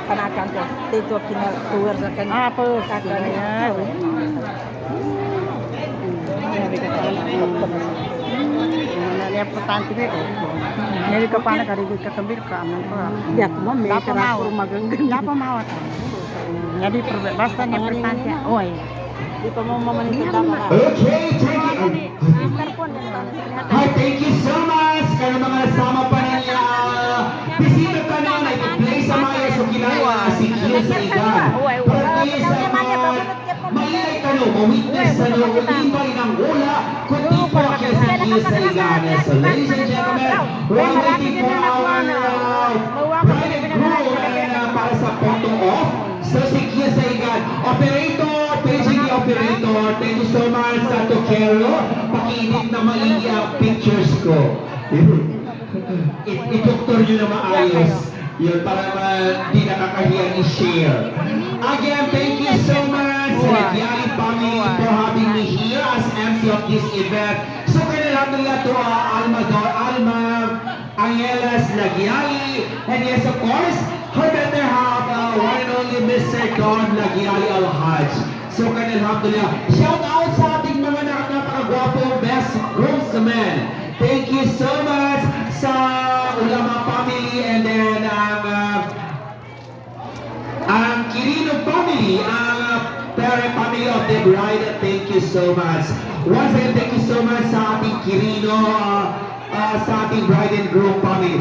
Kanakan ko. Tito kinatuwer sa kanya. Po, sa kanya. Ini importante nito. Nili ka pa na karigod ka kambir ka aman ko. Di ako may karako maganggan. Napa mawat. Jadi basta ni importante. Oy. Di pa mo mamanita tama. Okay, thank you. Hi, thank you so much. Kaya mga nasama pa niya. Bisita ka na na i-play sa mga so kinaya si Kio sa igan. Para kayo sa mga mailay ka no, mawitness sa no, utibay ng ula, kundi po kayo sa Kio sa igan. So ladies and gentlemen, we're waiting for our private crew para sa photo off. So si Kio sa igan. Operator, paging operator, thank you so much sa Tokero. Pakiinit na maigi ang pictures ko. I-doktor nyo na maayos. Yun, para di nakakahiyang i-share. Again, thank you so much sa Nagyali family for having me here as MC of this event. So, kailangan to Alma Angeles Nagyali. And yes, of course, her better half, one and only Mr. Don Nagyali Al-Haj. So, alhamdulillah. Shout out sa ating mga napakagwapong best groomsmen. Thank you so much sa Ulama family and then ang Quirino family, ang parent family of the bride. Thank you so much. Once again, thank you so much sa ating Quirino, sa ating bride and groom family.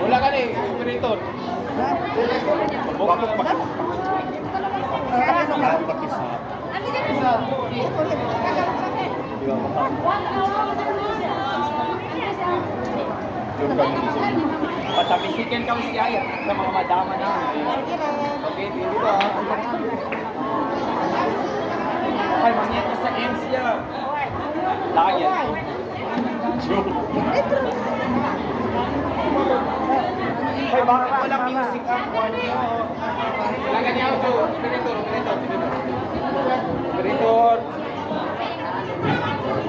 Wala ka nih, operator. Bukak pak. Patabisikin kami si Ayat sa mga madama na. Okay, dito. Ay, mangyayari sa MC ya. Layan. Ay, bakit walang music ang kwan nyo? Kailangan niya ako. Operator.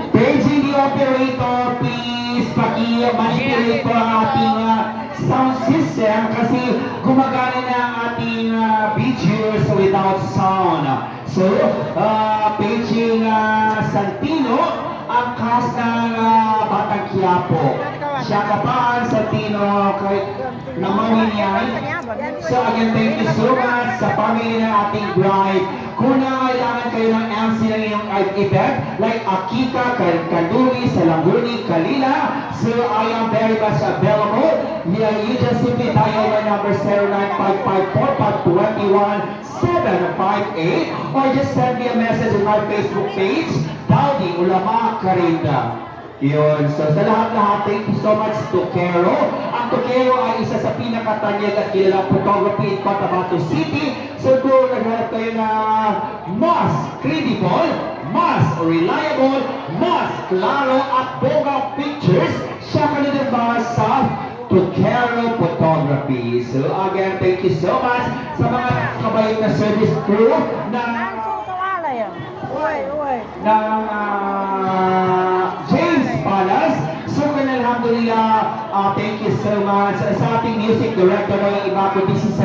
Paging the operator, please paki-manipulate po ang ating sound system kasi gumagana na ang ating videos without sound. So, paging Santino, ang cast ng Batang Quiapo. Siya kapaan Santino kahit namawin niya. So again, thank you so much sa family ng ating bride. Kung nangailangan kayo ng MC ng iyong event, like Akita, Kanduri, Salanguni, Kalila, so I am very much available. You just simply dial my number 0955-521-758 or just send me a message on my Facebook page, Daudi Ulama Karinda. Yun. So sa lahat-lahat, thank you so much Tokero. Ang Tokero ay isa sa pinakatanyag at kilalang photography in Cotabato City. So kung naghanap kayo na mas credible, mas reliable, mas klaro at bogang pictures, siya ka na ba sa Tokero Photography. So again, thank you so much sa mga kabayot na service crew na James Palas. So alhamdulillah, thank you so much sa ating music director ng iba ko, this is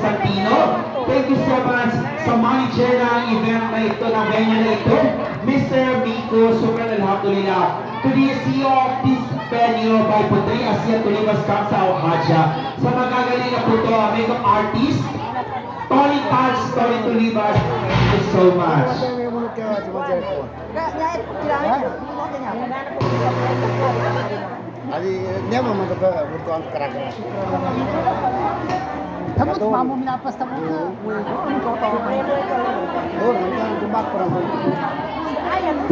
Santino. Thank you so much sa manager ng event na ito, ng venue na ito, Mr. Miko. So alhamdulillah, to the CEO of this venue by Putri Asia Tulibas Kamsa Al-Haja. Sa magagaling na po ito, makeup artist Tony Taj, Tony Tulibas. Thank you so much. అది నేమో మనకు గుర్తు correct Kamu mamo minapasta mo ka.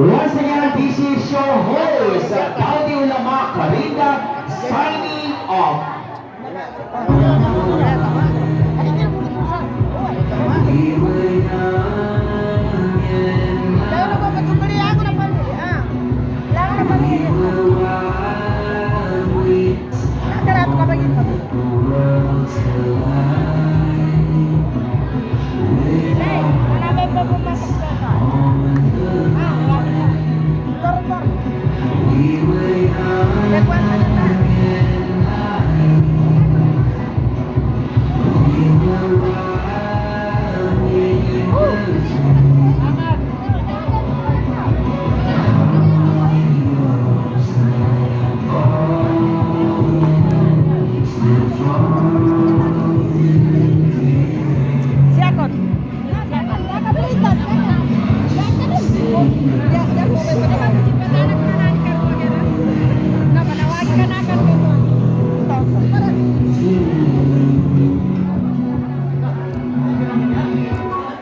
Once again, this is your host, Pauli Ulama Karinda, signing off.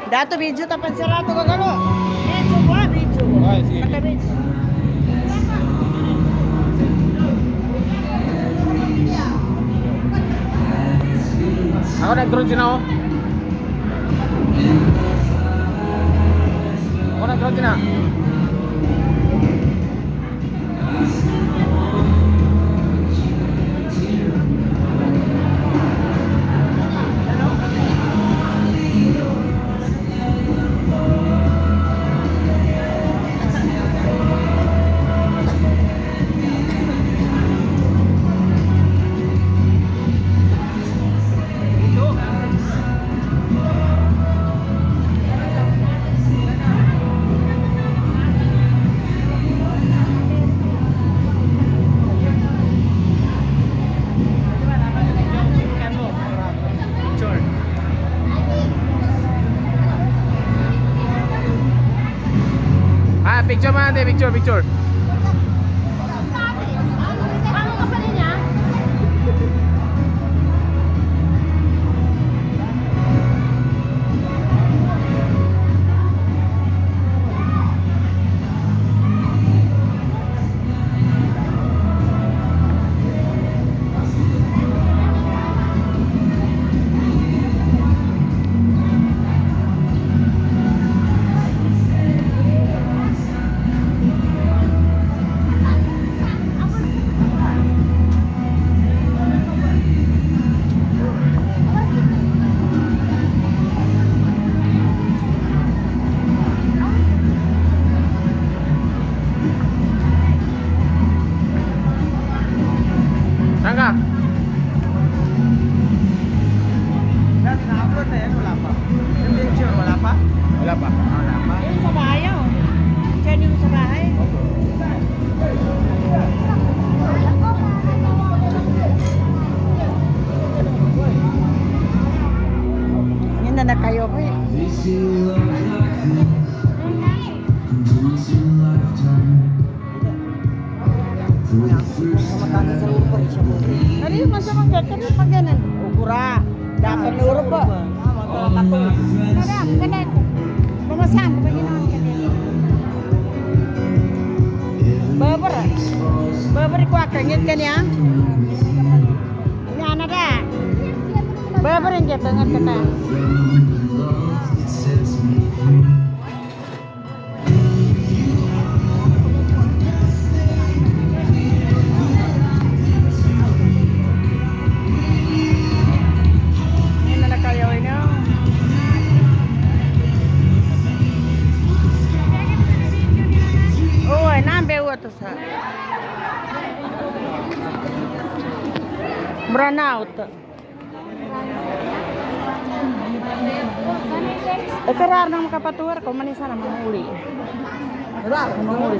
Dato video tapan sila to galo. Video ba video. Ay, sige. Kata video. Ako nag-drone din ako. Ako nag-drone din ako. Picture man natin, picture. Saan ka? Naabot na yan, wala pa. Yung picture, wala pa? Wala pa. Wala pa. Yung sa bahay, oh. Diyan yung sa bahay. Yun na kayo ko eh. Ano yung masamang gagawin yung pag ganun? Ukura. Dapat ni Uro po. Kadang, kadang. Pumasang ko ba ginawa ka din? Babar. Babar ko akangit ka niya. Yan na da. Babar yung kita ngat kata. To sa burnout. Ikarar nang makapatuwar ko manisa na mahuli. Ikarar mahuli.